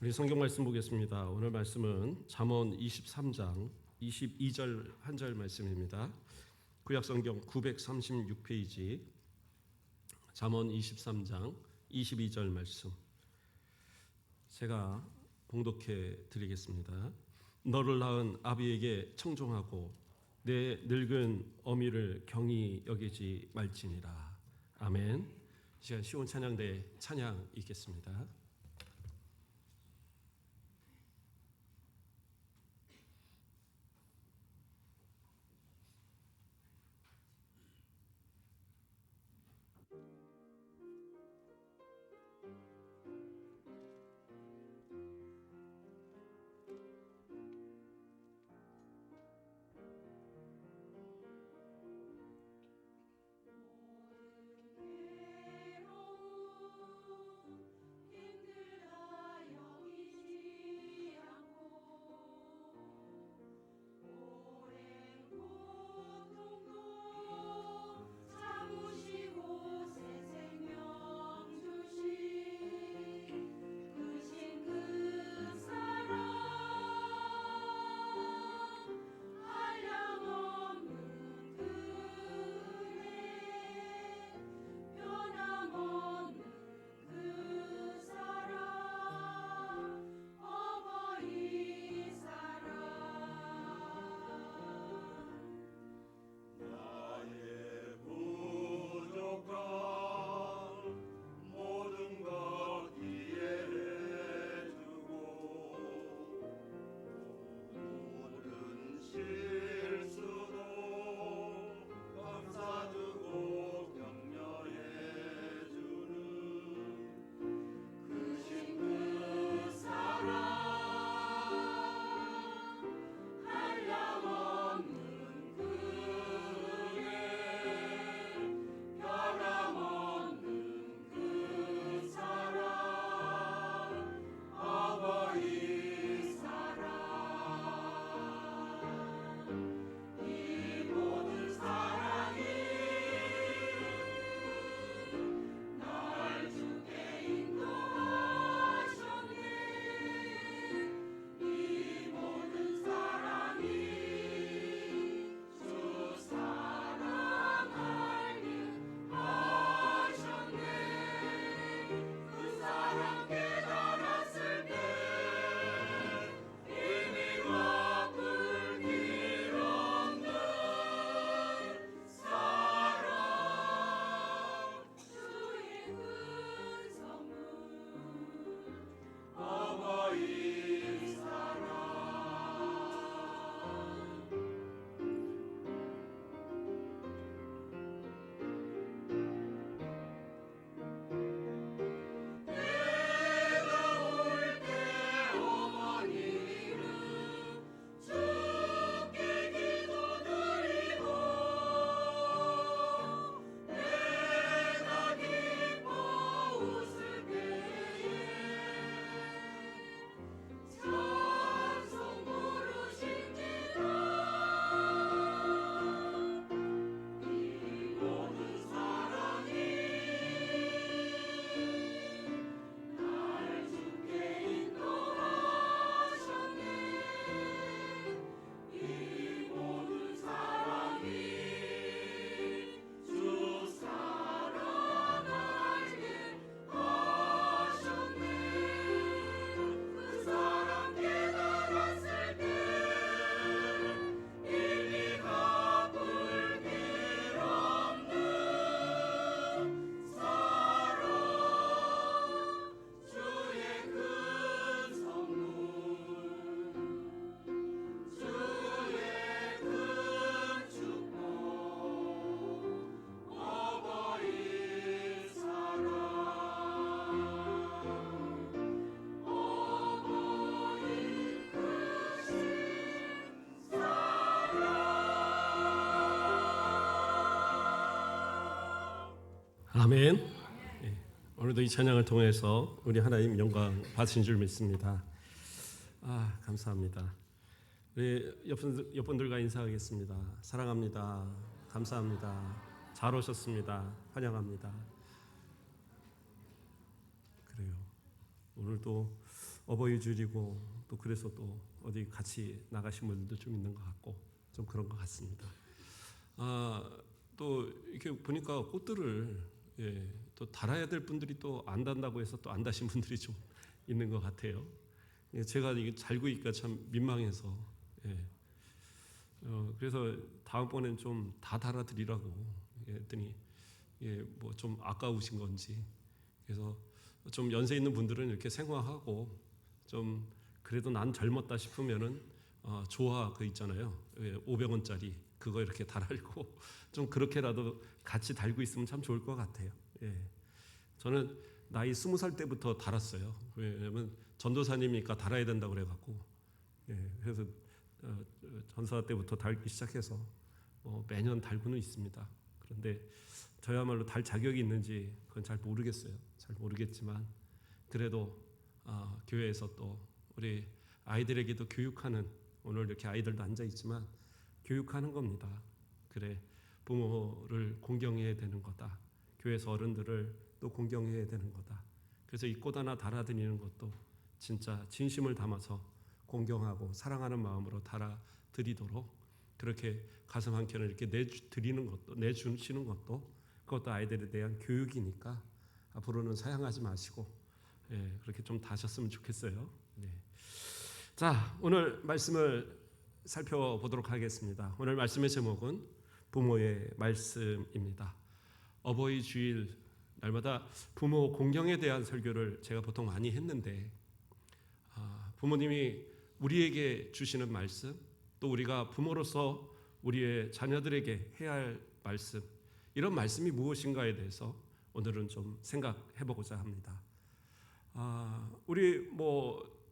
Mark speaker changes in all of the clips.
Speaker 1: 우리 성경 말씀 보겠습니다. 오늘 말씀은 잠언 23장 22절 한 절 말씀입니다. 구약 성경 936페이지 잠언 23장 22절 말씀 제가 봉독해 드리겠습니다. 너를 낳은 아비에게 청종하고 내 늙은 어미를 경히 여기지 말지니라. 아멘. 시간 시온 찬양대 찬양 읽겠습니다. 아멘. 예, 오늘도 이 찬양을 통해서 우리 하나님 영광 받으신 줄 믿습니다. 감사합니다. 우리 옆분들과 인사하겠습니다. 사랑합니다. 감사합니다. 잘 오셨습니다. 환영합니다. 그래요. 오늘도 어버이 주일이고 또 그래서 또 어디 같이 나가신 분들도 좀 있는 것 같고 좀 그런 것 같습니다. 또 이렇게 보니까 꽃들을 또 달아야 될 분들이 또 안 단다고 해서 또 안 다신 분들이 좀 있는 것 같아요. 제가 이게 달고 있기가 참 민망해서 그래서 다음번엔 좀 다 달아드리라고 했더니 뭐 좀 아까우신 건지 그래서 좀 연세 있는 분들은 이렇게 생화하고 좀 그래도 난 젊었다 싶으면은 조화 그 있잖아요. 500원짜리 그거 이렇게 달고 좀 그렇게라도 같이 달고 있으면 참 좋을 것 같아요. 저는 나이 20살 때부터 달았어요. 왜냐면 전도사님이니까 달아야 된다고 그래갖고 그래서 전사 때부터 달기 시작해서 매년 달고는 있습니다. 그런데 저야말로 달 자격이 있는지 그건 잘 모르겠어요. 잘 모르겠지만 그래도 교회에서 또 우리 아이들에게도 교육하는 오늘 이렇게 아이들도 앉아 있지만 교육하는 겁니다. 그래 부모를 공경해야 되는 거다. 교회에서 어른들을 또 공경해야 되는 거다. 그래서 이 꽃 하나 달아드리는 것도 진짜 진심을 담아서 공경하고 사랑하는 마음으로 달아드리도록 그렇게 가슴 한켠을 이렇게 내드리는 것도 내주시는 것도 그것도 아이들에 대한 교육이니까 앞으로는 사양하지 마시고 그렇게 좀 다셨으면 좋겠어요. 자, 오늘 말씀을 살펴보도록 하겠습니다. 오늘 말씀의 제목은 부모의 말씀입니다. 어버이 주일 날마다 부모 공경에 대한 설교를 제가 보통 많이 했는데 부모님이 우리에게 주시는 말씀 또 우리가 부모로서 우리의 자녀들에게 해야 할 말씀 이런 말씀이 무엇인가에 대해서 오늘은 좀 생각해 보고자 합니다. 우리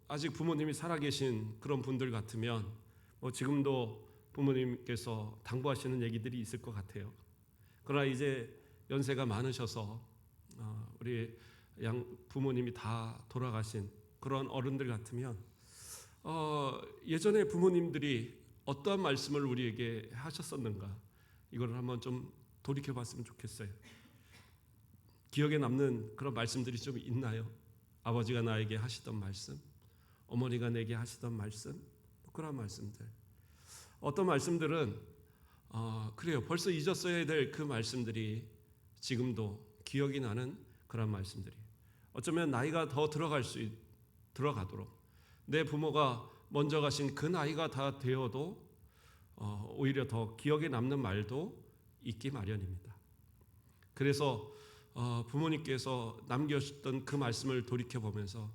Speaker 1: 아직 부모님이 살아계신 그런 분들 같으면 지금도 부모님께서 당부하시는 얘기들이 있을 것 같아요. 그러나 이제 연세가 많으셔서 우리 부모님이 다 돌아가신 그런 어른들 같으면 예전에 부모님들이 어떠한 말씀을 우리에게 하셨었는가 이걸 한번 좀 돌이켜봤으면 좋겠어요. 기억에 남는 그런 말씀들이 좀 있나요? 아버지가 나에게 하시던 말씀, 어머니가 내게 하시던 말씀, 그런 말씀들. 어떤 말씀들은 그래요. 벌써 잊었어야 될 그 말씀들이 지금도 기억이 나는 그런 말씀들이. 어쩌면 나이가 더 들어가도록 내 부모가 먼저 가신 그 나이가 다 되어도 오히려 더 기억에 남는 말도 있기 마련입니다. 그래서 부모님께서 남겨주셨던 그 말씀을 돌이켜보면서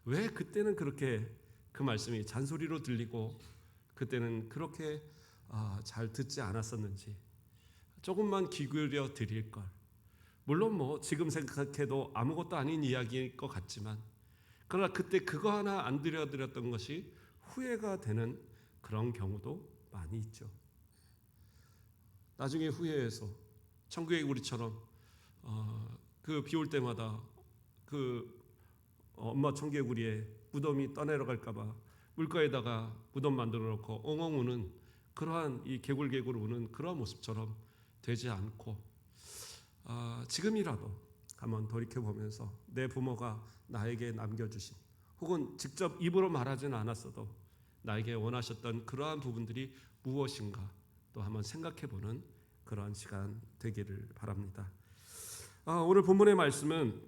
Speaker 1: 왜 그때는 그렇게 그 말씀이 잔소리로 들리고 그때는 그렇게 잘 듣지 않았었는지 조금만 귀 기울여 드릴 걸. 물론 지금 생각해도 아무것도 아닌 이야기일 것 같지만 그러나 그때 그거 하나 안 드렸던 것이 후회가 되는 그런 경우도 많이 있죠. 나중에 후회해서 천국의 우리처럼 그 비 올 때마다 그 엄마 청개구리에 무덤이 떠내려갈까봐 물가에다가 무덤 만들어 놓고 엉엉 우는 그러한 이 개굴개굴 우는 그러한 모습처럼 되지 않고 지금이라도 한번 돌이켜보면서 내 부모가 나에게 남겨주신 혹은 직접 입으로 말하지는 않았어도 나에게 원하셨던 그러한 부분들이 무엇인가 또 한번 생각해보는 그러한 시간 되기를 바랍니다. 오늘 본문의 말씀은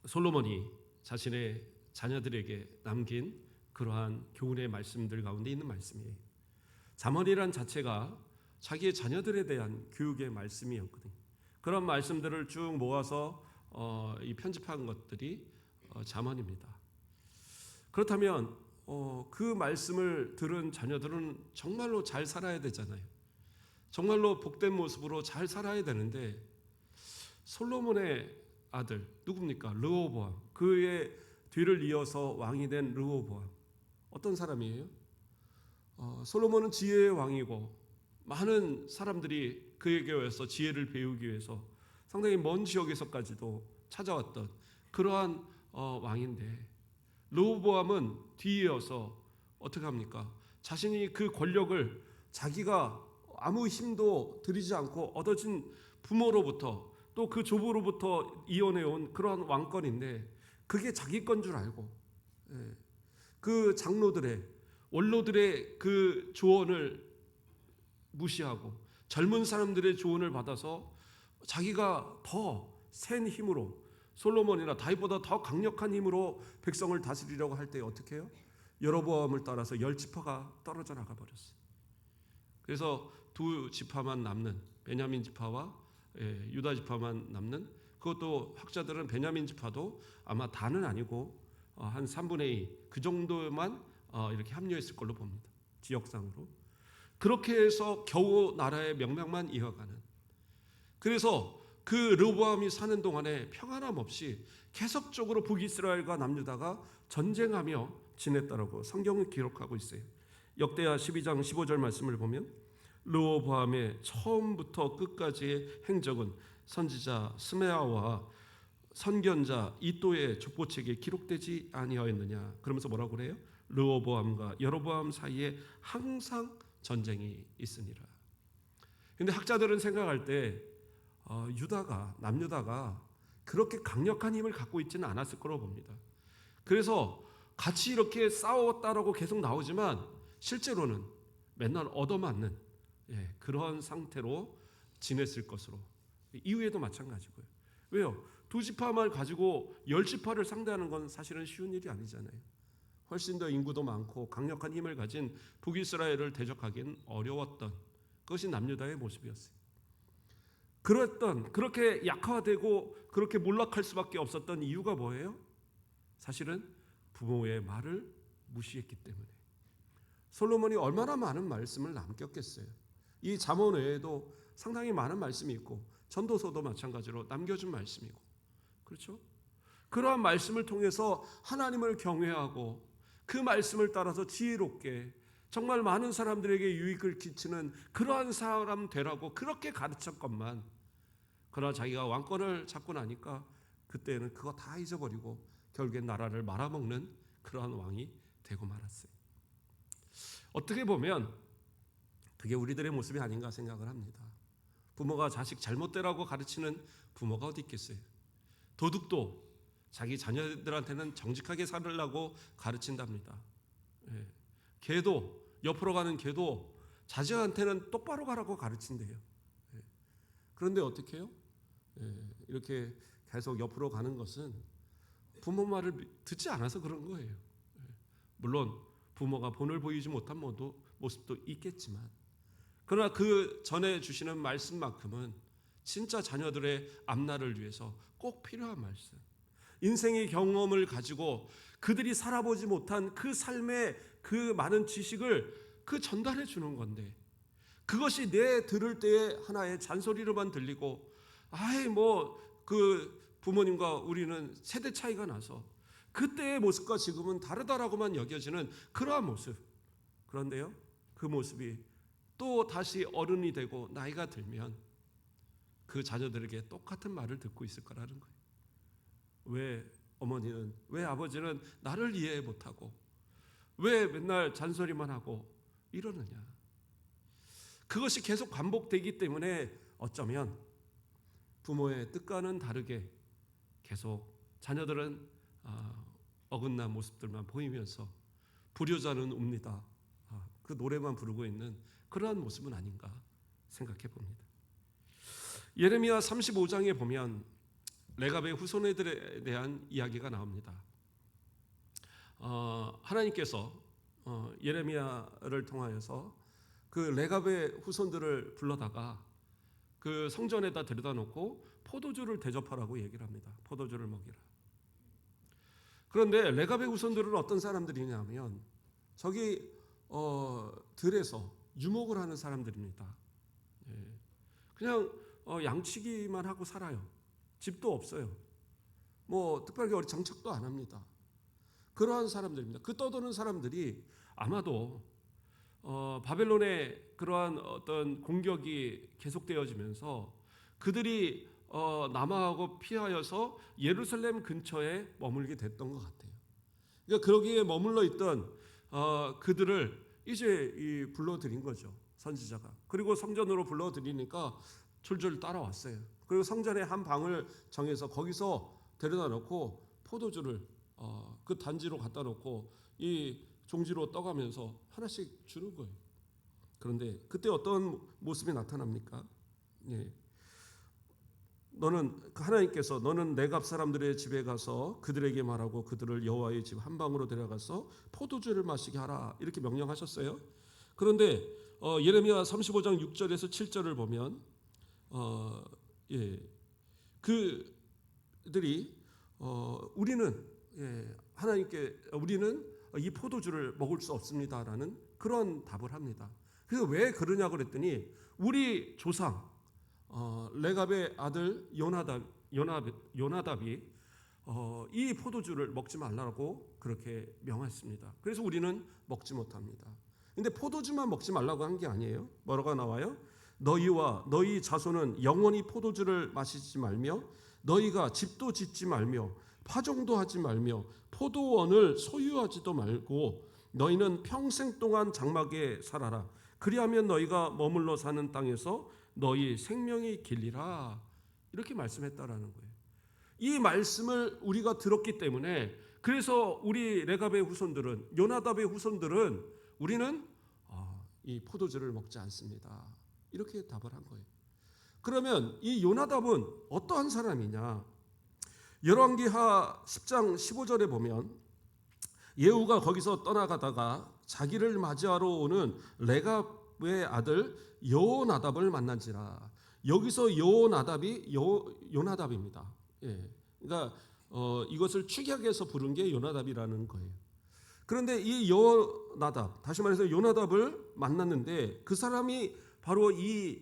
Speaker 1: 솔로몬이 자신의 자녀들에게 남긴 그러한 교훈의 말씀들 가운데 있는 말씀이에요. 잠언이란 자체가 자기의 자녀들에 대한 교육의 말씀이었거든요. 그런 말씀들을 쭉 모아서 이 편집한 것들이 잠언입니다. 그렇다면 그 말씀을 들은 자녀들은 정말로 잘 살아야 되잖아요. 정말로 복된 모습으로 잘 살아야 되는데 솔로몬의 아들 누굽니까? 르호보암. 그의 뒤를 이어서 왕이 된 르호보암. 어떤 사람이에요? 솔로몬은 지혜의 왕이고 많은 사람들이 그에게 와서 지혜를 배우기 위해서 상당히 먼 지역에서까지도 찾아왔던 그러한 왕인데 르호보암은 뒤이어서 어떻게 합니까? 자신이 그 권력을 자기가 아무 힘도 들이지 않고 얻어진 부모로부터 또 그 조부로부터 이어내온 그러한 왕권인데 그게 자기 건 줄 알고 그 장로들의 원로들의 그 조언을 무시하고 젊은 사람들의 조언을 받아서 자기가 더 센 힘으로 솔로몬이나 다윗보다 더 강력한 힘으로 백성을 다스리려고 할 때 어떻게 해요? 여로보암을 따라서 10지파가 떨어져 나가 버렸어요. 그래서 두 지파만 남는 베냐민 지파와 유다 지파만 남는, 그것도 학자들은 베냐민 지파도 아마 다는 아니고 한 3분의 2 그 정도만 이렇게 합류했을 걸로 봅니다. 지역상으로. 그렇게 해서 겨우 나라의 명맥만 이어가는. 그래서 그 르호보암이 사는 동안에 평안함 없이 계속적으로 북이스라엘과 남유다가 전쟁하며 지냈다라고 성경은 기록하고 있어요. 역대하 12장 15절 말씀을 보면 르호보암의 처음부터 끝까지의 행적은 선지자 스메아와 선견자 이도의 족보책에 기록되지 아니하였느냐. 그러면서 뭐라고 그래요? 르호보암과 여로보암 사이에 항상 전쟁이 있으니라. 근데 학자들은 생각할 때 남유다가 그렇게 강력한 힘을 갖고 있지는 않았을 거라고 봅니다. 그래서 같이 이렇게 싸웠다라고 계속 나오지만 실제로는 맨날 얻어맞는 그런 상태로 지냈을 것으로. 이후에도 마찬가지고요. 왜요? 두 지파만 가지고 10지파를 상대하는 건 사실은 쉬운 일이 아니잖아요. 훨씬 더 인구도 많고 강력한 힘을 가진 북이스라엘을 대적하기는 어려웠던 것이 남유다의 모습이었어요. 그렇게 약화되고 그렇게 몰락할 수밖에 없었던 이유가 뭐예요? 사실은 부모의 말을 무시했기 때문에. 솔로몬이 얼마나 많은 말씀을 남겼겠어요. 이 잠언 외에도 상당히 많은 말씀이 있고 전도서도 마찬가지로 남겨준 말씀이고, 그렇죠? 그러한 말씀을 통해서 하나님을 경외하고 그 말씀을 따라서 지혜롭게 정말 많은 사람들에게 유익을 끼치는 그러한 사람 되라고 그렇게 가르쳤건만, 그러나 자기가 왕권을 잡고 나니까 그때는 그거 다 잊어버리고 결국엔 나라를 말아먹는 그러한 왕이 되고 말았어요. 어떻게 보면 그게 우리들의 모습이 아닌가 생각을 합니다. 부모가 자식 잘못되라고 가르치는 부모가 어디 있겠어요? 도둑도 자기 자녀들한테는 정직하게 살으려고 가르친답니다. 개도, 옆으로 가는 개도 자식한테는 똑바로 가라고 가르친대요. 그런데 어떻게 해요? 이렇게 계속 옆으로 가는 것은 부모 말을 듣지 않아서 그런 거예요. 물론 부모가 본을 보이지 못한 모습도 있겠지만, 그러나 그 전에 주시는 말씀만큼은 진짜 자녀들의 앞날을 위해서 꼭 필요한 말씀. 인생의 경험을 가지고 그들이 살아보지 못한 그 삶의 그 많은 지식을 전달해 주는 건데, 그것이 내 들을 때에 하나의 잔소리로만 들리고, 그 부모님과 우리는 세대 차이가 나서 그때의 모습과 지금은 다르다라고만 여겨지는 그러한 모습. 그런데요, 그 모습이 또 다시 어른이 되고 나이가 들면 그 자녀들에게 똑같은 말을 듣고 있을 거라는 거예요. 왜 어머니는, 왜 아버지는 나를 이해 못하고 왜 맨날 잔소리만 하고 이러느냐. 그것이 계속 반복되기 때문에 어쩌면 부모의 뜻과는 다르게 계속 자녀들은 어긋난 모습들만 보이면서 불효자는 웁니다. 그 노래만 부르고 있는 그러한 모습은 아닌가 생각해 봅니다. 예레미야 35장에 보면 레갑의 후손들에 대한 이야기가 나옵니다. 하나님께서 예레미야를 통하여서 그 레갑의 후손들을 불러다가 그 성전에다 데려다 놓고 포도주를 대접하라고 얘기를 합니다. 포도주를 먹이라. 그런데 레갑의 후손들은 어떤 사람들이냐면 저기 들에서 유목을 하는 사람들입니다. 그냥 양치기만 하고 살아요. 집도 없어요. 특별하게 어디 정착도 안 합니다. 그러한 사람들입니다. 그 떠도는 사람들이 아마도 바벨론의 그러한 어떤 공격이 계속되어지면서 그들이 남하하고 피하여서 예루살렘 근처에 머물게 됐던 것 같아요. 그러니까 거기에 머물러 있던 그들을 이제 불러들인 거죠, 선지자가. 그리고 성전으로 불러들이니까 줄줄 따라왔어요. 그리고 성전의 한 방을 정해서 거기서 데려다 놓고 포도주를 그 단지로 갖다 놓고 이 종지로 떠가면서 하나씩 주는 거예요. 그런데 그때 어떤 모습이 나타납니까? 예. 하나님께서 너는 내갑 사람들의 집에 가서 그들에게 말하고 그들을 여호와의 집 한방으로 데려가서 포도주를 마시게 하라 이렇게 명령하셨어요. 그런데 예레미야 35장 6절에서 7절을 보면 그들이 우리는 이 포도주를 먹을 수 없습니다라는 그런 답을 합니다. 그래서 왜 그러냐고 그랬더니 우리 조상 레갑의 아들 요나답이 이 포도주를 먹지 말라고 그렇게 명했습니다. 그래서 우리는 먹지 못합니다. 근데 포도주만 먹지 말라고 한 게 아니에요. 뭐라고 나와요? 너희와 너희 자손은 영원히 포도주를 마시지 말며 너희가 집도 짓지 말며 파종도 하지 말며 포도원을 소유하지도 말고 너희는 평생 동안 장막에 살아라. 그리하면 너희가 머물러 사는 땅에서 너희 생명이 길리라. 이렇게 말씀했다라는 거예요. 이 말씀을 우리가 들었기 때문에 그래서 우리 레갑의 후손들은 요나답의 후손들은 우리는 이 포도주를 먹지 않습니다. 이렇게 답을 한 거예요. 그러면 이 요나답은 어떠한 사람이냐? 열왕기하 10장 15절에 보면 예후가 거기서 떠나가다가 자기를 맞이하러 오는 레갑의 아들 여호나답을 만난지라. 여기서 여호나답이 요나답입니다. 예. 그러니까 이것을 축약해서 부른 게 요나답이라는 거예요. 그런데 이 여호나답, 다시 말해서 요나답을 만났는데 그 사람이 바로 이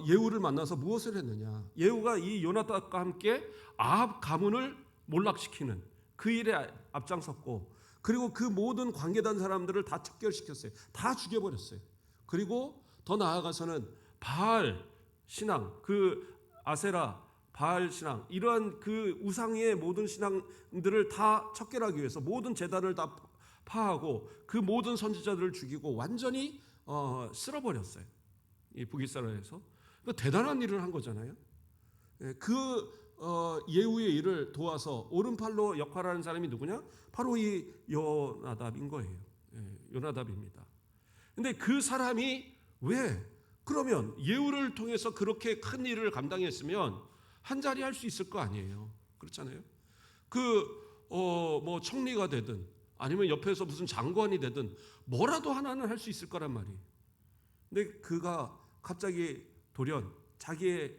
Speaker 1: 예후를 만나서 무엇을 했느냐? 예후가 이 요나답과 함께 아합 가문을 몰락시키는 그 일에 앞장섰고, 그리고 그 모든 관계단 사람들을 다 척결시켰어요. 다 죽여버렸어요. 그리고 더 나아가서는 바알 신앙, 그 아세라 바알 신앙, 이러한 그 우상의 모든 신앙들을 다 척결하기 위해서 모든 제단을 다 파하고 그 모든 선지자들을 죽이고 완전히 쓸어버렸어요. 이 북이스라엘에서. 대단한 일을 한 거잖아요. 예후의 일을 도와서 오른팔로 역할하는 사람이 누구냐? 바로 이 요나답인 거예요. 요나답입니다. 근데 그 사람이 왜 그러면 예후를 통해서 그렇게 큰 일을 감당했으면 한 자리 할 수 있을 거 아니에요. 그렇잖아요. 뭐 총리가 되든 아니면 옆에서 무슨 장관이 되든 뭐라도 하나는 할 수 있을 거란 말이에요. 근데 그가 갑자기 돌연 자기의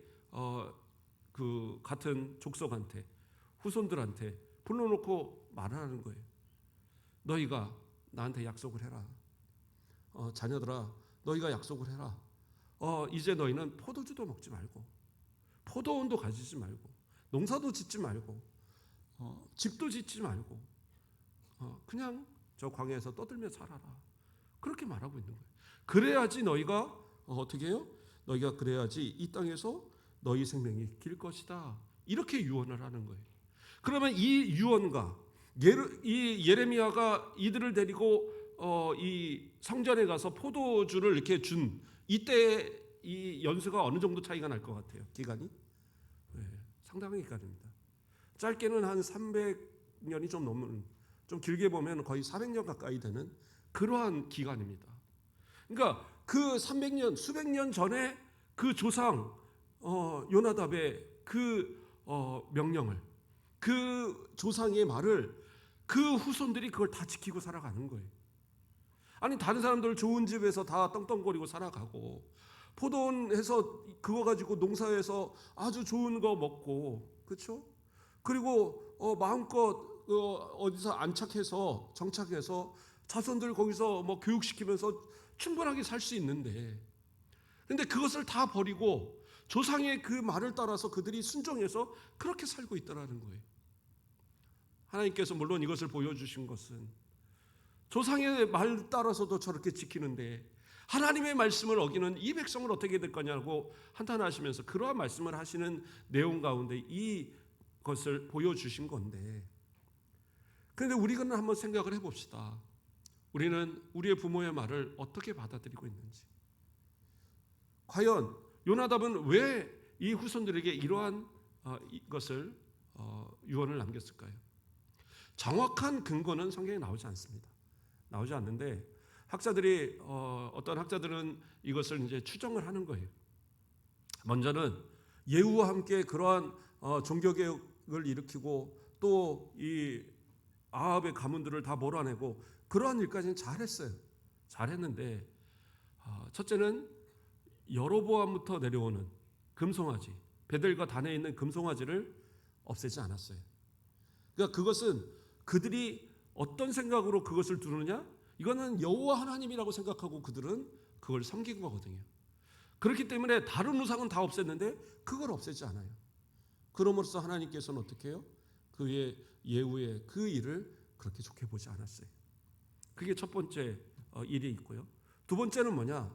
Speaker 1: 그 같은 족속한테 후손들한테 불러놓고 말하는 거예요. 너희가 나한테 약속을 해라. 자녀들아, 너희가 약속을 해라. 이제 너희는 포도주도 먹지 말고 포도원도 가지지 말고 농사도 짓지 말고 집도 짓지 말고 그냥 저 광야에서 떠들며 살아라. 그렇게 말하고 있는 거예요. 그래야지 너희가 어떻게 해요? 너희가 그래야지 이 땅에서 너희 생명이 길 것이다. 이렇게 유언을 하는 거예요. 그러면 이 유언과 이 예레미야가 이들을 데리고 이 성전에 가서 포도주를 이렇게 준 이때 이 연수가 어느 정도 차이가 날 것 같아요. 기간이 상당한 기간입니다. 짧게는 한 300년이 좀 넘는, 좀 길게 보면 거의 400년 가까이 되는 그러한 기간입니다. 그러니까 그 300년 수백 년 전에 그 조상 요나답의 그 명령을, 그 조상의 말을 그 후손들이 그걸 다 지키고 살아가는 거예요. 아니 다른 사람들 좋은 집에서 다 떵떵거리고 살아가고 포도원에서 그거 가지고 농사해서 아주 좋은 거 먹고, 그렇죠? 그리고 마음껏 어디서 안착해서 정착해서 자손들 거기서 뭐 교육시키면서 충분하게 살 수 있는데, 근데 그것을 다 버리고 조상의 그 말을 따라서 그들이 순종해서 그렇게 살고 있다라는 거예요. 하나님께서 물론 이것을 보여주신 것은 조상의 말 따라서도 저렇게 지키는데 하나님의 말씀을 어기는 이 백성을 어떻게 될 거냐고 한탄하시면서 그러한 말씀을 하시는 내용 가운데 이것을 보여주신 건데, 그런데 우리는 한번 생각을 해봅시다. 우리는 우리의 부모의 말을 어떻게 받아들이고 있는지. 과연 요나답은 왜 이 후손들에게 이러한 것을 유언을 남겼을까요? 정확한 근거는 성경에 나오지 않습니다. 나오지 않는데 학자들이 어떤 학자들은 이것을 이제 추정을 하는 거예요. 먼저는 예후와 함께 그러한 종교개혁을 일으키고 또 이 아합의 가문들을 다 몰아내고 그러한 일까지는 잘했어요. 잘했는데 첫째는 여로보암부터 내려오는 금송아지, 베델과 단에 있는 금송아지를 없애지 않았어요. 그러니까 그것은 그들이 어떤 생각으로 그것을 두느냐? 이거는 여호와 하나님이라고 생각하고 그들은 그걸 섬긴 거거든요. 그렇기 때문에 다른 우상은 다 없앴는데 그걸 없애지 않아요. 그럼으로써 하나님께서는 어떻게 해요? 그의 예후의 그 일을 그렇게 좋게 보지 않았어요. 그게 첫 번째 일이 있고요. 두 번째는 뭐냐?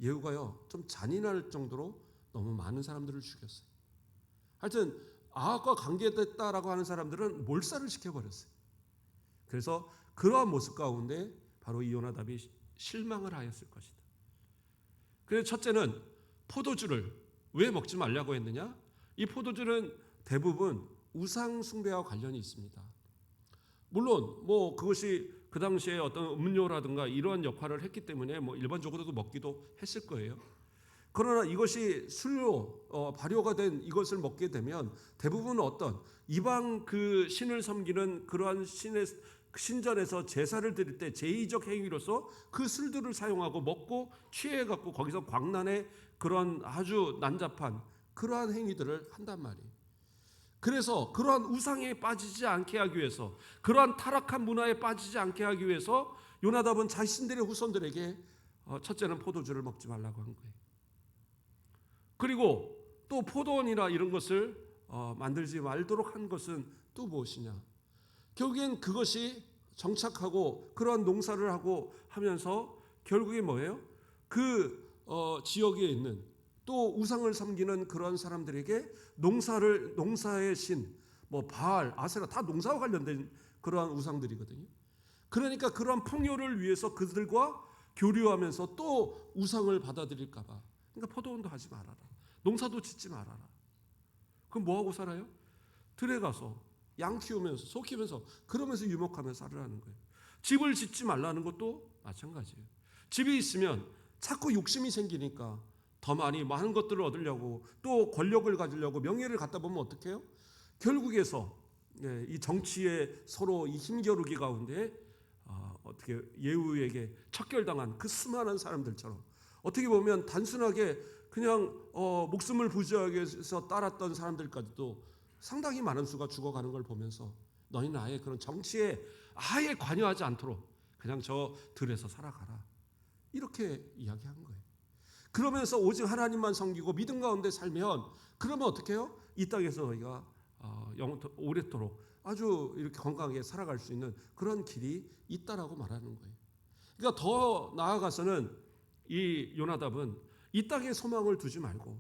Speaker 1: 예후가요 좀 잔인할 정도로 너무 많은 사람들을 죽였어요. 하여튼 아합과 관계됐다라고 하는 사람들은 몰살을 시켜버렸어요. 그래서 그러한 모습 가운데 바로 이 요나답이 실망을 하였을 것이다. 그래서 첫째는 포도주를 왜 먹지 말라고 했느냐? 이 포도주는 대부분 우상 숭배와 관련이 있습니다. 물론 뭐 그것이 그 당시에 어떤 음료라든가 이러한 역할을 했기 때문에 뭐 일반적으로도 먹기도 했을 거예요. 그러나 이것이 술로 발효가 된 이것을 먹게 되면 대부분 어떤 이방 그 신을 섬기는 그러한 신의 신전에서 제사를 드릴 때 제의적 행위로서 그 술들을 사용하고 먹고 취해갖고 거기서 광란의 그런 아주 난잡한 그러한 행위들을 한단 말이에요. 그래서 그러한 우상에 빠지지 않게 하기 위해서, 그러한 타락한 문화에 빠지지 않게 하기 위해서 요나답은 자신들의 후손들에게 첫째는 포도주를 먹지 말라고 한 거예요. 그리고 또 포도원이나 이런 것을 만들지 말도록 한 것은 또 무엇이냐? 결국엔 그것이 정착하고 그러한 농사를 하고 하면서 결국에 뭐예요? 그 지역에 있는 또 우상을 섬기는 그런 사람들에게 농사의 신, 뭐 바알, 아세라 다 농사와 관련된 그러한 우상들이거든요. 그러니까 그러한 풍요를 위해서 그들과 교류하면서 또 우상을 받아들일까봐. 그러니까 포도원도 하지 말아라. 농사도 짓지 말아라. 그럼 뭐 하고 살아요? 들에 가서 양 키우면서 소 키우면서 그러면서 유목하면서 살으라는 거예요. 집을 짓지 말라는 것도 마찬가지예요. 집이 있으면 자꾸 욕심이 생기니까 더 많은 것들을 얻으려고 또 권력을 가지려고 명예를 갖다 보면 어떻게 해요? 결국에서 이 정치에 서로 이 힘겨루기 가운데 어떻게 예후에게 척결당한 그 수많은 사람들처럼 어떻게 보면 단순하게 그냥 목숨을 부지하기 위해서 따랐던 사람들까지도 상당히 많은 수가 죽어가는 걸 보면서 너희는 아예 그런 정치에 아예 관여하지 않도록 그냥 저 들에서 살아가라. 이렇게 이야기한 거예요. 그러면서 오직 하나님만 섬기고 믿음 가운데 살면 그러면 어떻게 해요? 이 땅에서 너희가 오랫도록 아주 이렇게 건강하게 살아갈 수 있는 그런 길이 있다라고 말하는 거예요. 그러니까 더 나아가서는 이 요나답은 이 땅에 소망을 두지 말고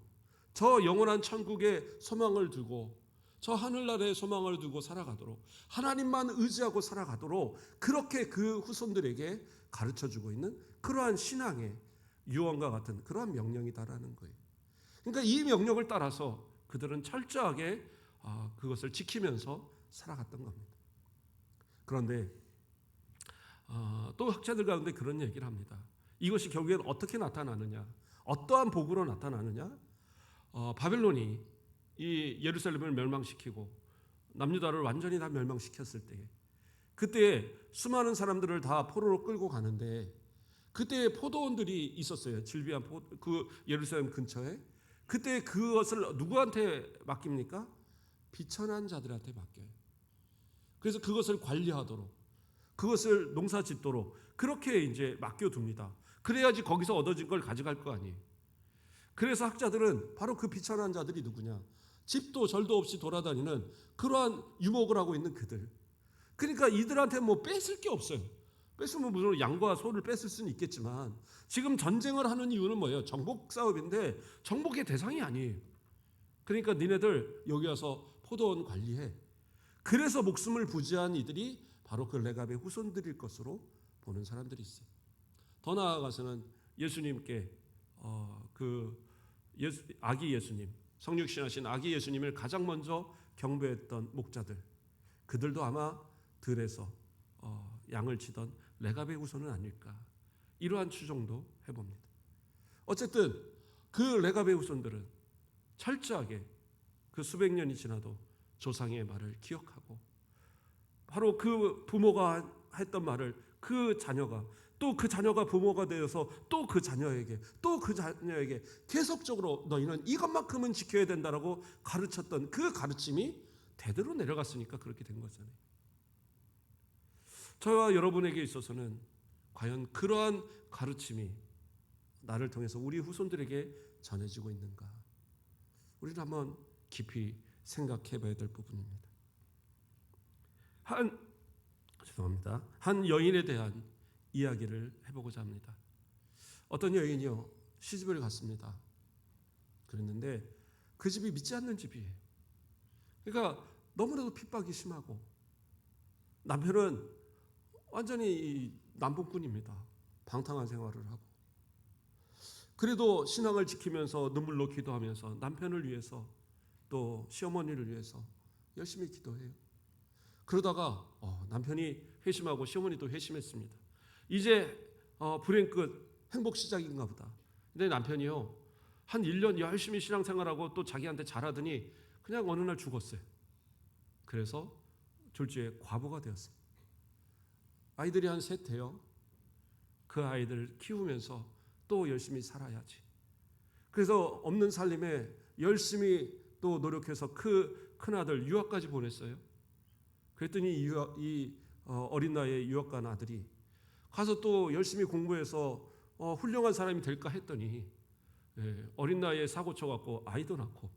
Speaker 1: 저 영원한 천국에 소망을 두고 저 하늘나라에 소망을 두고 살아가도록 하나님만 의지하고 살아가도록 그렇게 그 후손들에게 가르쳐주고 있는 그러한 신앙의 유언과 같은 그러한 명령이다라는 거예요. 그러니까 이 명령을 따라서 그들은 철저하게 그것을 지키면서 살아갔던 겁니다. 그런데 또 학자들 가운데 그런 얘기를 합니다. 이것이 결국엔 어떻게 나타나느냐? 어떠한 복으로 나타나느냐? 바벨론이 이 예루살렘을 멸망시키고 남유다를 완전히 다 멸망시켰을 때 그때 수많은 사람들을 다 포로로 끌고 가는데 그때 포도원들이 있었어요. 질비한 그 예루살렘 근처에. 그때 그것을 누구한테 맡깁니까? 비천한 자들한테 맡겨요. 그래서 그것을 관리하도록, 그것을 농사짓도록 그렇게 이제 맡겨둡니다. 그래야지 거기서 얻어진 걸 가져갈 거 아니에요. 그래서 학자들은 바로 그 비천한 자들이 누구냐? 집도 절도 없이 돌아다니는 그러한 유목을 하고 있는 그들. 그러니까 이들한테 뭐 뺏을 게 없어요. 뺏으면 무슨 양과 소를 뺏을 수는 있겠지만 지금 전쟁을 하는 이유는 뭐예요? 정복 사업인데 정복의 대상이 아니에요. 그러니까 니네들 여기 와서 포도원 관리해. 그래서 목숨을 부지한 이들이 바로 그 레갑의 후손들일 것으로 보는 사람들이 있어요. 더 나아가서는 예수님께 아기 예수님, 성육신하신 아기 예수님을 가장 먼저 경배했던 목자들, 그들도 아마 들에서 양을 치던 레갑의 후손은 아닐까, 이러한 추정도 해봅니다. 어쨌든 그 레갑의 후손들은 철저하게 그 수백 년이 지나도 조상의 말을 기억하고, 바로 그 부모가 했던 말을 그 자녀가, 또 그 자녀가 부모가 되어서 또 그 자녀에게, 또 그 자녀에게 계속적으로 너희는 이것만큼은 지켜야 된다라고 가르쳤던 그 가르침이 대대로 내려갔으니까 그렇게 된 거잖아요. 저와 여러분에게 있어서는 과연 그러한 가르침이 나를 통해서 우리 후손들에게 전해지고 있는가, 우리는 한번 깊이 생각해 봐야 될 부분입니다. 한 여인에 대한 이야기를 해보고자 합니다. 어떤 여인이요, 시집을 갔습니다. 그랬는데 그 집이 믿지 않는 집이에요. 그러니까 너무나도 핍박이 심하고, 남편은 완전히 남봉꾼입니다. 방탕한 생활을 하고, 그래도 신앙을 지키면서 눈물로 기도하면서 남편을 위해서 또 시어머니를 위해서 열심히 기도해요. 그러다가 남편이 회심하고 시어머니도 회심했습니다. 이제 불행 끝, 행복 시작인가 보다. 근데 남편이요, 한 1년 열심히 신앙생활하고 또 자기한테 잘하더니 그냥 어느 날 죽었어요. 그래서 졸지에 과부가 되었습니다. 아이들이 한 셋 돼요. 그 아이들 키우면서 또 열심히 살아야지. 그래서 없는 살림에 열심히 또 노력해서 그 큰아들 유학까지 보냈어요. 그랬더니 이 어린 나이에 유학 간 아들이 가서 또 열심히 공부해서 훌륭한 사람이 될까 했더니 어린 나이에 사고 쳐갖고 아이도 낳고,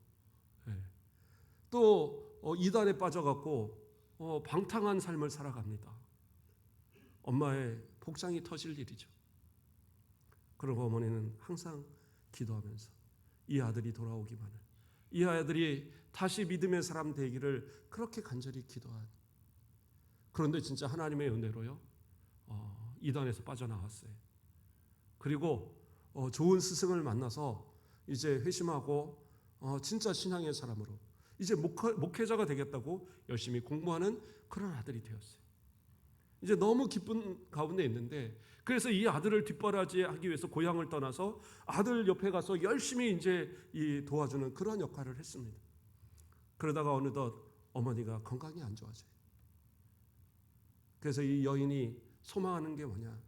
Speaker 1: 또 이단에 빠져갖고 방탕한 삶을 살아갑니다. 엄마의 복장이 터질 일이죠. 그리고 어머니는 항상 기도하면서 이 아들이 돌아오기만을, 이 아들이 다시 믿음의 사람 되기를 그렇게 간절히 기도한. 그런데 진짜 하나님의 은혜로요, 이단에서 빠져나왔어요. 그리고 좋은 스승을 만나서 이제 회심하고 진짜 신앙의 사람으로 이제 목회자가 되겠다고 열심히 공부하는 그런 아들이 되었어요. 이제 너무 기쁜 가운데 있는데, 그래서 이 아들을 뒷바라지하기 위해서 고향을 떠나서 아들 옆에 가서 열심히 이제 도와주는 그런 역할을 했습니다. 그러다가 어느덧 어머니가 건강이 안 좋아져요. 그래서 이 여인이 소망하는 게 뭐냐,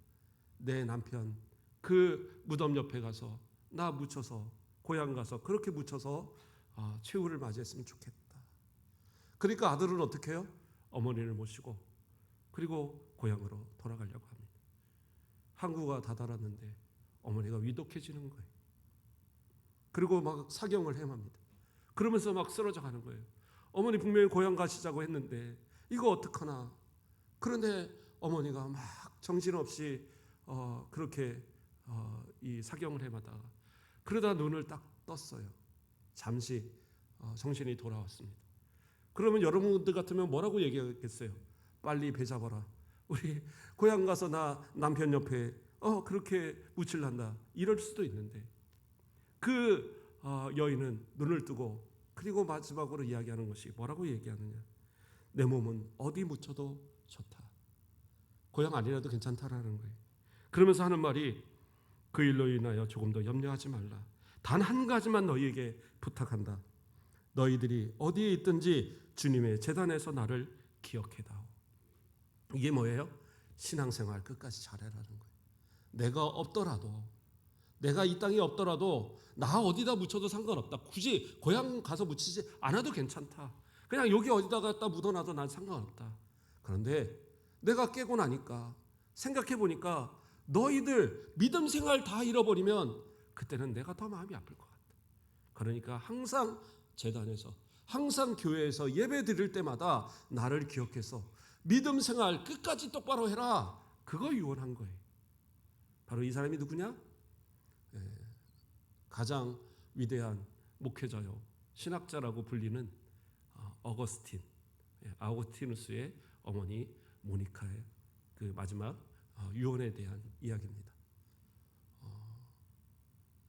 Speaker 1: 내 남편 그 무덤 옆에 가서 나 묻혀서, 고향 가서 그렇게 묻혀서 최후를 맞이했으면 좋겠다. 그러니까 아들은 어떻게 해요? 어머니를 모시고 그리고 고향으로 돌아가려고 합니다. 항구가 다다랐는데 어머니가 위독해지는 거예요. 그리고 막 사경을 행합니다. 그러면서 막 쓰러져 가는 거예요. 어머니 분명히 고향 가시자고 했는데 이거 어떡하나. 그런데 어머니가 막 정신없이 그렇게 이 사경을 해마다가, 그러다 눈을 딱 떴어요. 잠시 정신이 돌아왔습니다. 그러면 여러분들 같으면 뭐라고 얘기하겠어요? 빨리 배 잡아라. 우리 고향 가서 나 남편 옆에 그렇게 묻힐란다. 이럴 수도 있는데, 그 여인은 눈을 뜨고 그리고 마지막으로 이야기하는 것이 뭐라고 얘기하느냐, 내 몸은 어디 묻혀도 좋다. 고향 아니라도 괜찮다라는 거예요. 그러면서 하는 말이, 그 일로 인하여 조금 더 염려하지 말라. 단 한 가지만 너희에게 부탁한다. 너희들이 어디에 있든지 주님의 제단에서 나를 기억해다오. 이게 뭐예요? 신앙생활 끝까지 잘해라는 거예요. 내가 없더라도, 내가 이 땅에 없더라도 나 어디다 묻혀도 상관없다. 굳이 고향 가서 묻히지 않아도 괜찮다. 그냥 여기 어디다 갖다 묻어놔도 난 상관없다. 그런데 내가 깨고 나니까 생각해 보니까 너희들 믿음 생활 다 잃어버리면 그때는 내가 더 마음이 아플 것 같다. 그러니까 항상 제단에서, 항상 교회에서 예배 드릴 때마다 나를 기억해서 믿음 생활 끝까지 똑바로 해라. 그거 유언한 거예요. 바로 이 사람이 누구냐? 가장 위대한 목회자요, 신학자라고 불리는 어거스틴, 아우구스티누스의 어머니 모니카의 그 마지막 유언에 대한 이야기입니다.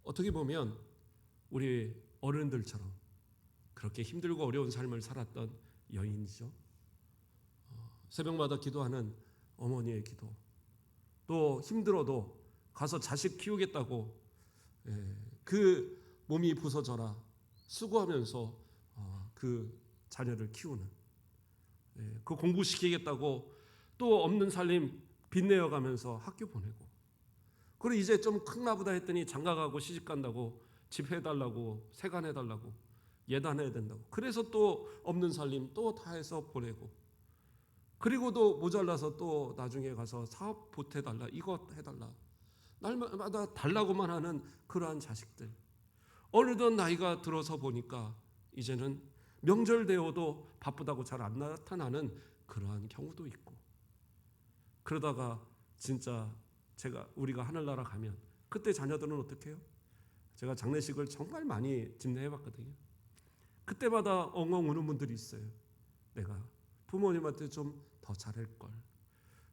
Speaker 1: 어떻게 보면 우리 어른들처럼 그렇게 힘들고 어려운 삶을 살았던 여인이죠. 새벽마다 기도하는 어머니의 기도, 또 힘들어도 가서 자식 키우겠다고 그 몸이 부서져라 수고하면서 그 자녀를 키우는, 그 공부시키겠다고 또 없는 살림 빚내어 가면서 학교 보내고, 그리고 이제 좀 큰나보다 했더니 장가가고 시집간다고 집 해달라고 세간해달라고 예단해야 된다고, 그래서 또 없는 살림 또 다 해서 보내고, 그리고도 모자라서 또 나중에 가서 사업 보태달라 이것 해달라 날마다 달라고만 하는 그러한 자식들, 어느덧 나이가 들어서 보니까 이제는 명절 되어도 바쁘다고 잘 안 나타나는 그러한 경우도 있고, 그러다가 진짜 우리가 하늘나라 가면 그때 자녀들은 어떻게 해요? 제가 장례식을 정말 많이 집례해봤거든요. 그때마다 엉엉 우는 분들이 있어요. 내가 부모님한테 좀 더 잘할걸.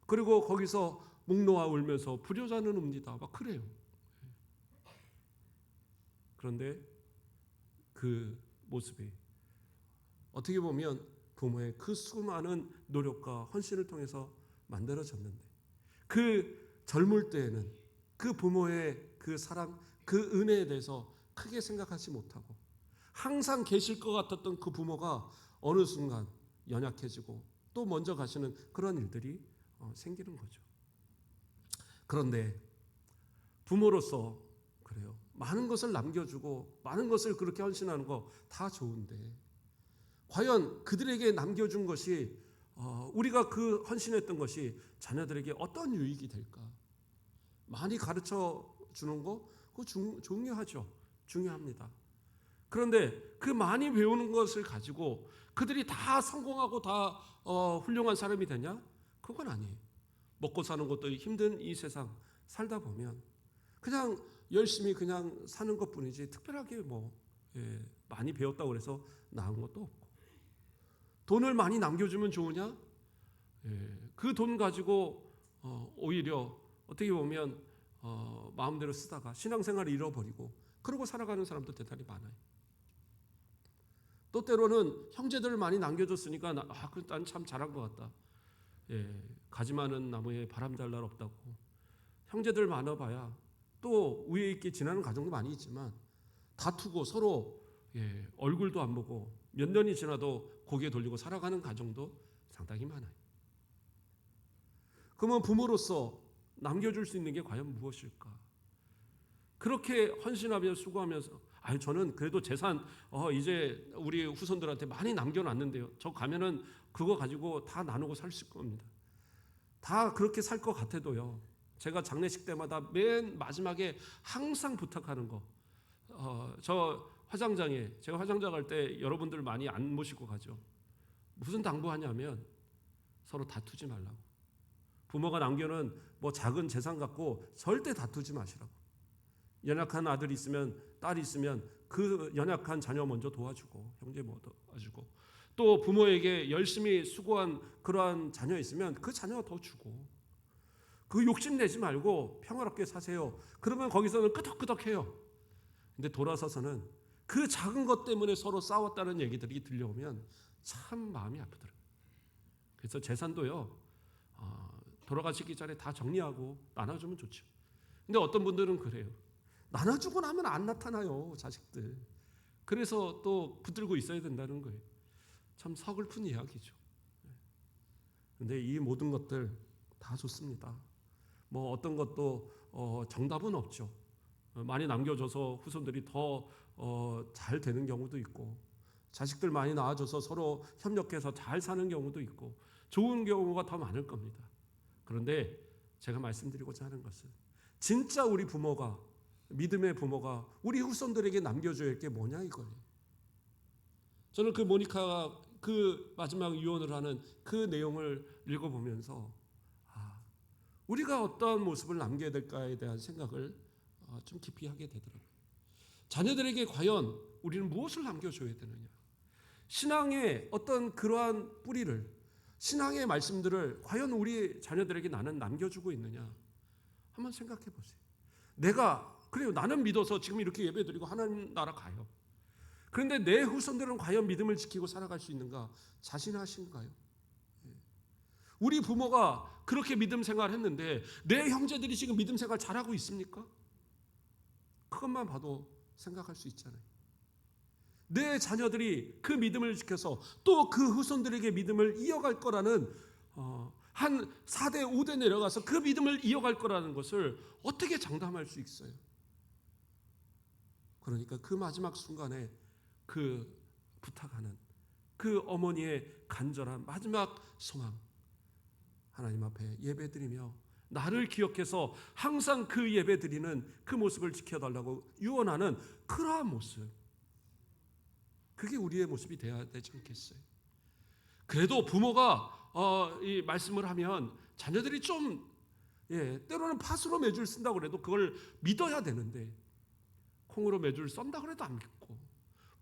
Speaker 1: 그리고 거기서 목 놓아 울면서 불효자는 웁니다. 막 그래요. 그런데 그 모습이 어떻게 보면 부모의 그 수많은 노력과 헌신을 통해서 만들어졌는데, 그 젊을 때에는 그 부모의 그 사랑, 그 은혜에 대해서 크게 생각하지 못하고 항상 계실 것 같았던 그 부모가 어느 순간 연약해지고 또 먼저 가시는 그런 일들이 생기는 거죠. 그런데 부모로서 그래요. 많은 것을 남겨주고 많은 것을 그렇게 헌신하는 거 다 좋은데, 과연 그들에게 남겨준 것이 우리가 그 헌신했던 것이 자녀들에게 어떤 유익이 될까? 많이 가르쳐 주는 거 그거 중요하죠. 중요합니다. 그런데 그 많이 배우는 것을 가지고 그들이 다 성공하고 다 훌륭한 사람이 되냐? 그건 아니에요. 먹고 사는 것도 힘든 이 세상 살다 보면 그냥 열심히 그냥 사는 것뿐이지 특별하게 많이 배웠다고 해서 나은 것도 없고, 돈을 많이 남겨주면 좋으냐? 그 돈 가지고 오히려 어떻게 보면 마음대로 쓰다가 신앙생활을 잃어버리고 그러고 살아가는 사람도 대단히 많아요. 또 때로는 형제들을 많이 남겨줬으니까 난 참 잘한 것 같다. 가지 많은 나무에 바람 잘 날 없다고. 형제들 많아봐야 또 위에 있게 지나는 가정도 많이 있지만 다투고 서로 얼굴도 안 보고 몇 년이 지나도 고개 돌리고 살아가는 가정도 상당히 많아요. 그러면 부모로서 남겨줄 수 있는 게 과연 무엇일까? 그렇게 헌신하며 수고하면서 저는 그래도 재산 이제 우리 후손들한테 많이 남겨놨는데요. 저 가면은 그거 가지고 다 나누고 살 겁니다. 다 그렇게 살 것 같아도요. 제가 장례식 때마다 맨 마지막에 항상 부탁하는 거, 저 화장장에 제가 화장장 갈 때 여러분들 많이 안 모시고 가죠. 무슨 당부하냐면 서로 다투지 말라고. 부모가 남겨놓은 작은 재산 갖고 절대 다투지 마시라고. 연약한 아들이 있으면 딸이 있으면 그 연약한 자녀 먼저 도와주고 형제 도와주고, 또 부모에게 열심히 수고한 그러한 자녀 있으면 그 자녀 더 주고, 그 욕심내지 말고 평화롭게 사세요. 그러면 거기서는 끄덕끄덕해요. 근데 돌아서서는 그 작은 것 때문에 서로 싸웠다는 얘기들이 들려오면 참 마음이 아프더라고요. 그래서 재산도요, 돌아가시기 전에 다 정리하고 나눠주면 좋죠. 근데 어떤 분들은 그래요. 나눠주고 나면 안 나타나요, 자식들. 그래서 또 붙들고 있어야 된다는 거예요. 참 서글픈 이야기죠. 근데 이 모든 것들 다 좋습니다. 어떤 것도 정답은 없죠. 많이 남겨줘서 후손들이 더 잘 되는 경우도 있고, 자식들 많이 낳아줘서 서로 협력해서 잘 사는 경우도 있고, 좋은 경우가 더 많을 겁니다. 그런데 제가 말씀드리고자 하는 것은 진짜 우리 부모가, 믿음의 부모가 우리 후손들에게 남겨줘야 할 게 뭐냐 이거예요. 저는 그 모니카가 그 마지막 유언을 하는 그 내용을 읽어보면서 우리가 어떤 모습을 남겨야 될까에 대한 생각을 좀 깊이 하게 되더라고요. 자녀들에게 과연 우리는 무엇을 남겨줘야 되느냐? 신앙의 어떤 그러한 뿌리를, 신앙의 말씀들을 과연 우리 자녀들에게 나는 남겨주고 있느냐? 한번 생각해 보세요. 그래요. 나는 믿어서 지금 이렇게 예배드리고 하나님 나라 가요. 그런데 내 후손들은 과연 믿음을 지키고 살아갈 수 있는가? 자신하신가요? 우리 부모가 그렇게 믿음 생활 했는데 내 형제들이 지금 믿음 생활 잘하고 있습니까? 그것만 봐도 생각할 수 있잖아요. 내 자녀들이 그 믿음을 지켜서 또 그 후손들에게 믿음을 이어갈 거라는 한 4대 5대 내려가서 그 믿음을 이어갈 거라는 것을 어떻게 장담할 수 있어요? 그러니까 그 마지막 순간에 그 부탁하는 그 어머니의 간절한 마지막 소망, 하나님 앞에 예배드리며 나를 기억해서 항상 그 예배드리는 그 모습을 지켜달라고 유언하는 그러한 모습, 그게 우리의 모습이 되어야 되지 않겠어요? 그래도 부모가 이 말씀을 하면 자녀들이 좀 때로는 팥으로 매줄 쓴다고 그래도 그걸 믿어야 되는데 콩으로 매줄 썬다 그래도 안 믿고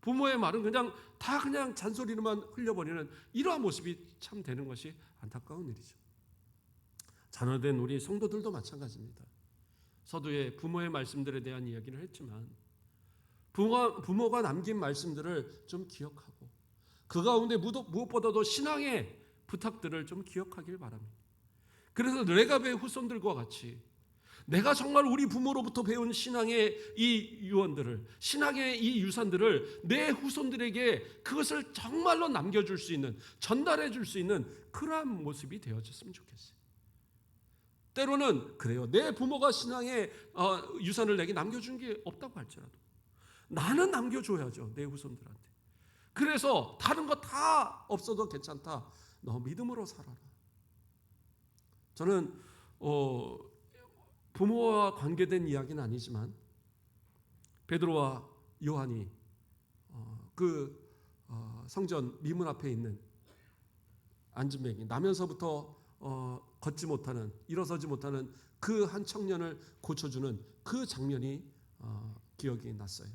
Speaker 1: 부모의 말은 그냥 잔소리로만 흘려버리는 이러한 모습이 참 되는 것이 안타까운 일이죠. 자녀된 우리 성도들도 마찬가지입니다. 서두에 부모의 말씀들에 대한 이야기를 했지만 부모가 남긴 말씀들을 좀 기억하고 그 가운데 무엇보다도 신앙의 부탁들을 좀 기억하길 바랍니다. 그래서 레갑의 후손들과 같이 내가 정말 우리 부모로부터 배운 신앙의 이 유언들을, 신앙의 이 유산들을 내 후손들에게 그것을 정말로 남겨줄 수 있는, 전달해 줄 수 있는 그러한 모습이 되어졌으면 좋겠어요. 때로는 그래요. 내 부모가 신앙의 유산을 내게 남겨준 게 없다고 할지라도 나는 남겨줘야죠. 내 후손들한테. 그래서 다른 거 다 없어도 괜찮다. 너 믿음으로 살아라. 저는 부모와 관계된 이야기는 아니지만 베드로와 요한이 성전 미문 앞에 있는 안진뱅이 나면서부터 걷지 못하는, 일어서지 못하는 그 한 청년을 고쳐주는 그 장면이 기억이 났어요.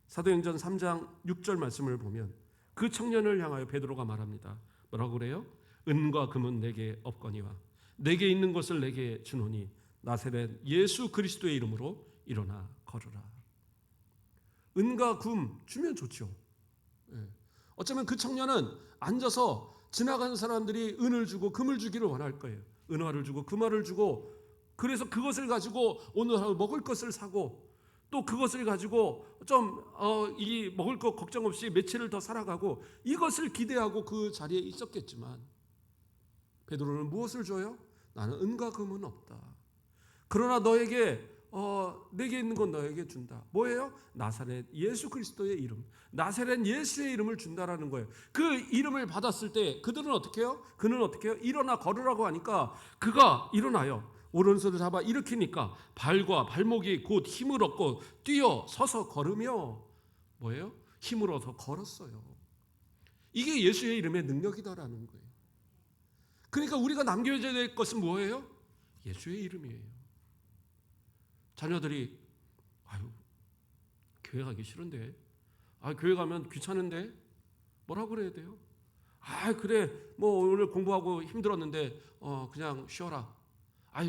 Speaker 1: 사도행전 3장 6절 말씀을 보면 그 청년을 향하여 베드로가 말합니다. 뭐라고 그래요? 은과 금은 내게 없거니와 내게 있는 것을 내게 주노니 나사렛 예수 그리스도의 이름으로 일어나 걸으라. 은과 금 주면 좋죠. 어쩌면 그 청년은 앉아서 지나가는 사람들이 은을 주고 금을 주기를 원할 거예요. 은화를 주고 금화를 주고, 그래서 그것을 가지고 오늘 하루 먹을 것을 사고 또 그것을 가지고 이 먹을 것 걱정 없이 며칠을 더 살아가고 이것을 기대하고 그 자리에 있었겠지만 베드로는 무엇을 줘요? 나는 은과 금은 없다. 그러나 너에게 내게 있는 건 너에게 준다. 뭐예요? 나사렛 예수 그리스도의 이름, 나사렛 예수의 이름을 준다라는 거예요. 그 이름을 받았을 때 그들은 어떻게 해요? 그는 어떻게 해요? 일어나 걸으라고 하니까 그가 일어나요. 오른손을 잡아 일으키니까 발과 발목이 곧 힘을 얻고 뛰어 서서 걸으며 뭐예요? 힘을 얻어 걸었어요. 이게 예수의 이름의 능력이다라는 거예요. 그러니까 우리가 남겨줘야 될 것은 뭐예요? 예수의 이름이에요. 자녀들이 교회 가기 싫은데, 교회 가면 귀찮은데 뭐라고 그래야 돼요? 그래 뭐 오늘 공부하고 힘들었는데 그냥 쉬어라.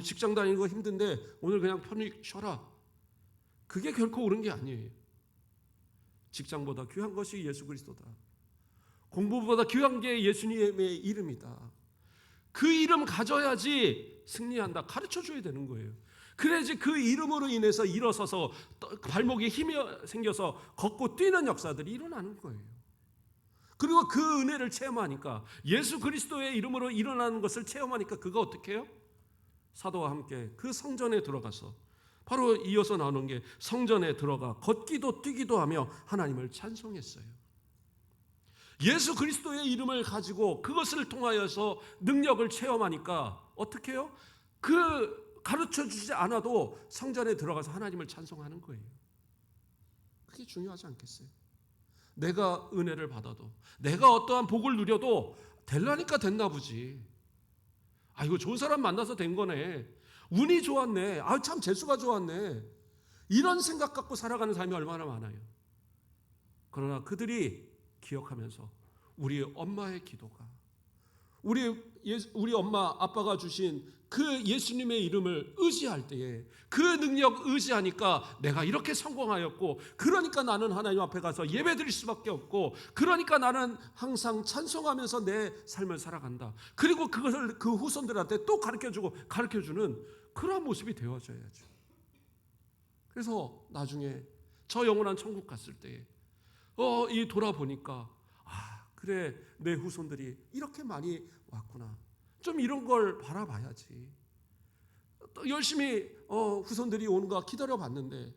Speaker 1: 직장 다니는 거 힘든데 오늘 그냥 편히 쉬어라. 그게 결코 옳은 게 아니에요. 직장보다 귀한 것이 예수 그리스도다. 공부보다 귀한 게 예수님의 이름이다. 그 이름 가져야지 승리한다. 가르쳐줘야 되는 거예요. 그래야지 그 이름으로 인해서 일어서서 발목에 힘이 생겨서 걷고 뛰는 역사들이 일어나는 거예요. 그리고 그 은혜를 체험하니까, 예수 그리스도의 이름으로 일어나는 것을 체험하니까 그가 어떻게 해요? 사도와 함께 그 성전에 들어가서, 바로 이어서 나오는 게 성전에 들어가 걷기도 뛰기도 하며 하나님을 찬송했어요. 예수 그리스도의 이름을 가지고 그것을 통하여서 능력을 체험하니까 어떻게 해요? 그 가르쳐주지 않아도 성전에 들어가서 하나님을 찬송하는 거예요. 그게 중요하지 않겠어요? 내가 은혜를 받아도, 내가 어떠한 복을 누려도 되려니까 됐나 보지. 이거 좋은 사람 만나서 된 거네. 운이 좋았네. 참 재수가 좋았네. 이런 생각 갖고 살아가는 사람이 얼마나 많아요. 그러나 그들이 기억하면서 우리 엄마의 기도가, 우리 우리 엄마 아빠가 주신 그 예수님의 이름을 의지할 때에 그 능력 의지하니까 내가 이렇게 성공하였고, 그러니까 나는 하나님 앞에 가서 예배드릴 수밖에 없고, 그러니까 나는 항상 찬송하면서 내 삶을 살아간다. 그리고 그것을 그 후손들한테 또 가르쳐주는 그러한 모습이 되어져야죠. 그래서 나중에 저 영원한 천국 갔을 때에 이 돌아보니까 그래, 내 후손들이 이렇게 많이 왔구나. 좀 이런 걸 바라봐야지. 또 열심히 후손들이 오는가 기다려봤는데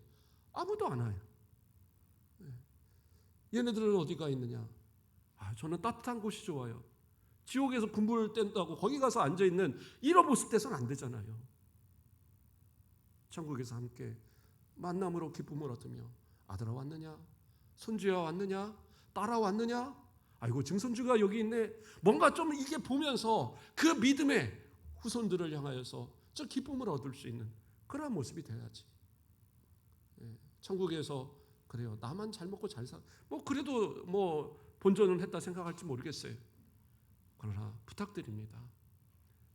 Speaker 1: 아무도 안 와요. 얘네들은 어디가 있느냐? 저는 따뜻한 곳이 좋아요. 지옥에서 군불 뗀다고 거기 가서 앉아있는 이런 모습 돼서는 안 되잖아요. 천국에서 함께 만남으로 기쁨을 얻으며 아들아 왔느냐? 손주야 왔느냐? 딸아 왔느냐? 아이고 증손주가 여기 있네. 뭔가 좀 이게 보면서 그 믿음의 후손들을 향하여서 저 기쁨을 얻을 수 있는 그런 모습이 돼야지. 천국에서 그래요. 나만 잘 먹고 잘 살. 그래도 본전은 했다 생각할지 모르겠어요. 그러나 부탁드립니다.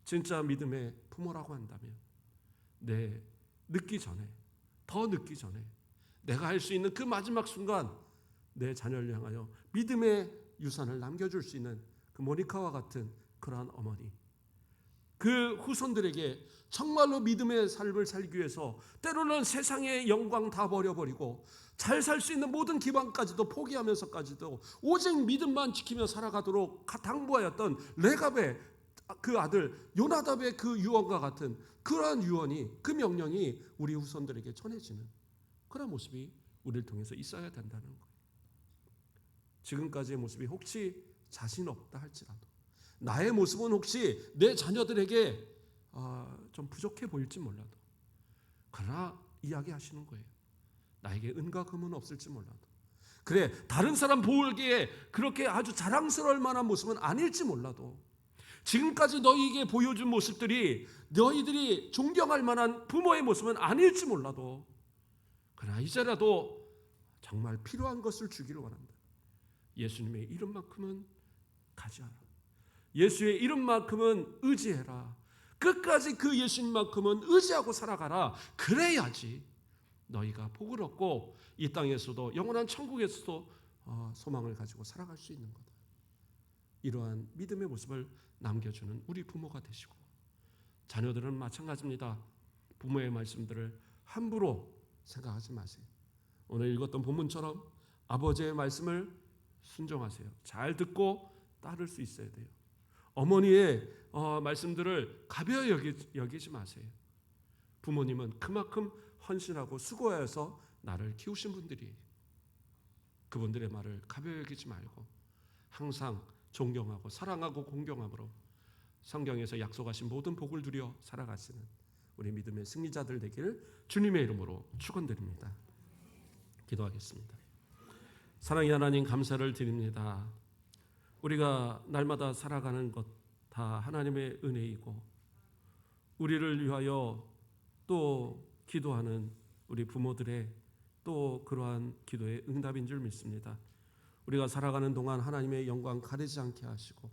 Speaker 1: 진짜 믿음의 부모라고 한다면 더 늦기 전에 내가 할 수 있는 그 마지막 순간 내 자녀를 향하여 믿음의 유산을 남겨줄 수 있는 그 모니카와 같은 그러한 어머니, 그 후손들에게 정말로 믿음의 삶을 살기 위해서 때로는 세상의 영광 다 버려버리고 잘 살 수 있는 모든 기반까지도 포기하면서까지도 오직 믿음만 지키며 살아가도록 당부하였던 레갑의 그 아들 요나답의 그 유언과 같은 그러한 유언이, 그 명령이 우리 후손들에게 전해지는 그런 모습이 우리를 통해서 있어야 된다는 거예요. 지금까지의 모습이 혹시 자신 없다 할지라도, 나의 모습은 혹시 내 자녀들에게 좀 부족해 보일지 몰라도, 그러나 이야기하시는 거예요. 나에게 은과 금은 없을지 몰라도, 그래 다른 사람 보기에 그렇게 아주 자랑스러울 만한 모습은 아닐지 몰라도, 지금까지 너희에게 보여준 모습들이 너희들이 존경할 만한 부모의 모습은 아닐지 몰라도, 그러나 이제라도 정말 필요한 것을 주기를 원한다. 예수님의 이름만큼은 가져라. 예수의 이름만큼은 의지해라. 끝까지 그 예수님만큼은 의지하고 살아가라. 그래야지 너희가 복을 얻고 이 땅에서도 영원한 천국에서도 소망을 가지고 살아갈 수 있는 거다. 이러한 믿음의 모습을 남겨주는 우리 부모가 되시고, 자녀들은 마찬가지입니다. 부모의 말씀들을 함부로 생각하지 마세요. 오늘 읽었던 본문처럼 아버지의 말씀을 순종하세요. 잘 듣고 따를 수 있어야 돼요. 어머니의 말씀들을 가벼이 여기지 마세요. 부모님은 그만큼 헌신하고 수고해서 나를 키우신 분들이에요. 그분들의 말을 가벼이 여기지 말고 항상 존경하고 사랑하고 공경함으로 성경에서 약속하신 모든 복을 누려 살아가시는 우리 믿음의 승리자들 되기를 주님의 이름으로 축원드립니다. 기도하겠습니다. 사랑의 하나님, 감사를 드립니다. 우리가 날마다 살아가는 것 다 하나님의 은혜이고, 우리를 위하여 또 기도하는 우리 부모들의 또 그러한 기도의 응답인 줄 믿습니다. 우리가 살아가는 동안 하나님의 영광 가리지 않게 하시고,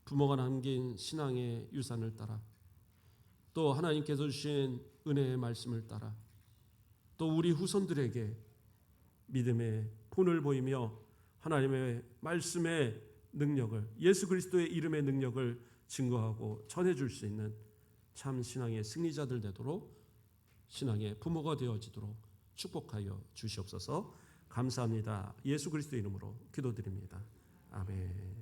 Speaker 1: 부모가 남긴 신앙의 유산을 따라, 또 하나님께서 주신 은혜의 말씀을 따라, 또 우리 후손들에게 믿음의 본을 보이며 하나님의 말씀의 능력을, 예수 그리스도의 이름의 능력을 증거하고 전해줄 수 있는 참 신앙의 승리자들 되도록, 신앙의 부모가 되어지도록 축복하여 주시옵소서. 감사합니다. 예수 그리스도 이름으로 기도드립니다. 아멘.